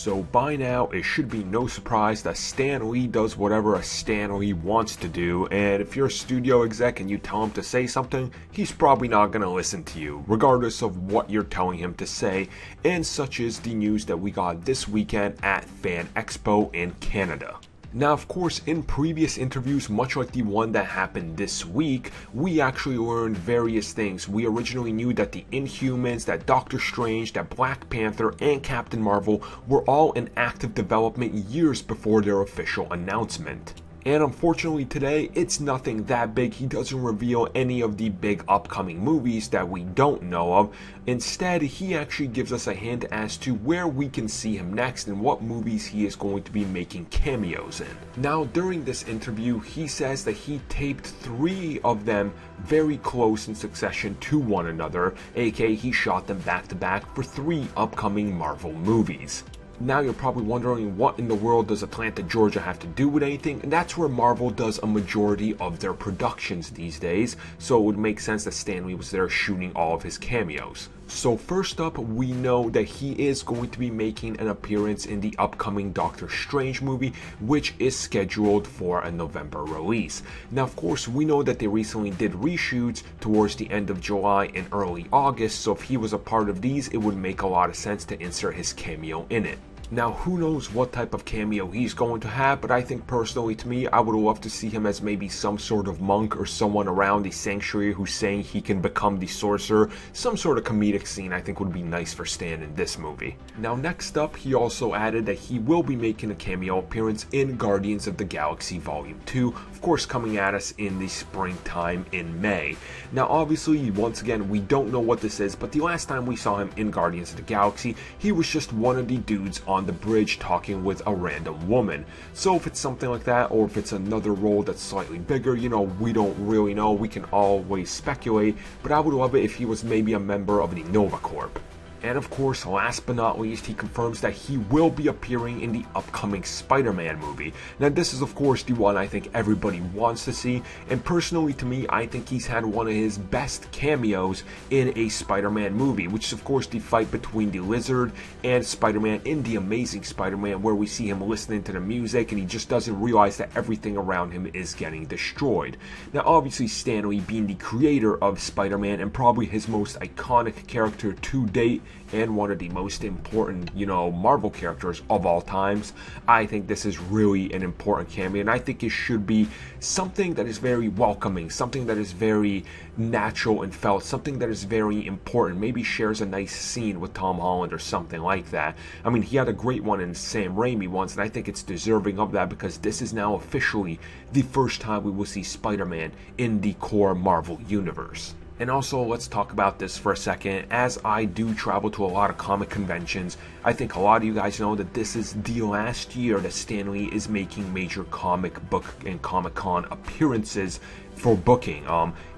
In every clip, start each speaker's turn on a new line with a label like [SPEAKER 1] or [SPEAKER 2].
[SPEAKER 1] So by now, it should be no surprise that Stan Lee does whatever a Stan Lee wants to do, and if you're a studio exec and you tell him to say something, he's probably not going to listen to you, regardless of what you're telling him to say, and such is the news that we got this weekend at Fan Expo in Canada. Now, of course, in previous interviews, much like the one that happened this week, we actually learned various things. We originally knew that the Inhumans, that Doctor Strange, that Black Panther, and Captain Marvel were all in active development years before their official announcement. And unfortunately today, it's nothing that big. He doesn't reveal any of the big upcoming movies that we don't know of. Instead, he actually gives us a hint as to where we can see him next and what movies he is going to be making cameos in. Now, during this interview, he says that he taped 3 of them very close in succession to one another, aka he shot them back to back for 3 upcoming Marvel movies. Now you're probably wondering, what in the world does Atlanta, Georgia have to do with anything? And that's where Marvel does a majority of their productions these days, so it would make sense that Stan Lee was there shooting all of his cameos. So first up, we know that he is going to be making an appearance in the upcoming Doctor Strange movie, which is scheduled for a November release. Now, of course, we know that they recently did reshoots towards the end of July and early August, so if he was a part of these, it would make a lot of sense to insert his cameo in it. Now, who knows what type of cameo he's going to have, but I think personally to me, I would love to see him as maybe some sort of monk or someone around the sanctuary who's saying he can become the sorcerer. Some sort of comedic scene I think would be nice for Stan in this movie. Now, next up, he also added that he will be making a cameo appearance in Guardians of the Galaxy Volume 2, of course coming at us in the springtime in May. Now, obviously, once again, we don't know what this is, but the last time we saw him in Guardians of the Galaxy, he was just one of the dudes on the bridge talking with a random woman. So if it's something like that, or if it's another role that's slightly bigger, you know, we don't really know. We can always speculate, but I would love it if he was maybe a member of the Nova Corp. And of course, last but not least, he confirms that he will be appearing in the upcoming Spider-Man movie. Now, this is of course the one I think everybody wants to see, and personally to me, I think he's had one of his best cameos in a Spider-Man movie, which is of course the fight between the Lizard and Spider-Man in The Amazing Spider-Man, where we see him listening to the music and he just doesn't realize that everything around him is getting destroyed. Now, obviously, Stan Lee being the creator of Spider-Man and probably his most iconic character to date, and one of the most important, you know, Marvel characters of all times, I think this is really an important cameo, and I think it should be something that is very welcoming, something that is very natural and felt, something that is very important. Maybe shares a nice scene with Tom Holland or something like that. I mean, he had a great one in Sam Raimi once, and I think it's deserving of that because this is now officially the first time we will see Spider-Man in the core Marvel universe. And also, let's talk about this for a second. As I do travel to a lot of comic conventions, I think a lot of you guys know that this is the last year that Stan Lee is making major comic book and Comic-Con appearances for booking.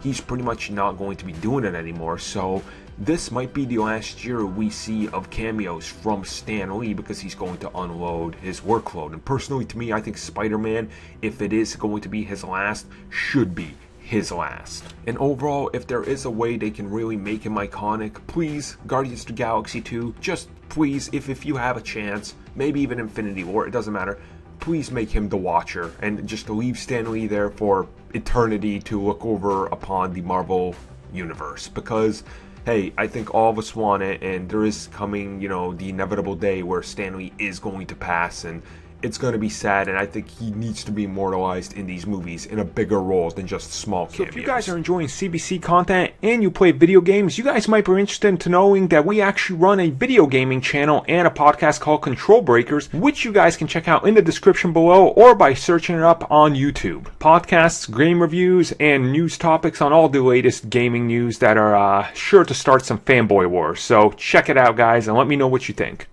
[SPEAKER 1] He's pretty much not going to be doing it anymore, so this might be the last year we see of cameos from Stan Lee because he's going to unload his workload. And personally to me, I think Spider-Man, if it is going to be his last, should be his last. And overall, if there is a way they can really make him iconic, please, Guardians of the Galaxy 2, just please, if you have a chance, maybe even Infinity War, it doesn't matter, please make him the Watcher and just leave Stan Lee there for eternity to look over upon the Marvel universe, because hey, I think all of us want it, and there is coming, you know, the inevitable day where Stan Lee is going to pass, and it's going to be sad, and I think he needs to be immortalized in these movies in a bigger role than just small cameos. So if you guys are enjoying CBC content and you play video games, you guys might be interested in knowing that we actually run a video gaming channel and a podcast called Control Breakers, which you guys can check out in the description below or by searching it up on YouTube. Podcasts, game reviews, and news topics on all the latest gaming news that are sure to start some fanboy wars. So check it out, guys, and let me know what you think.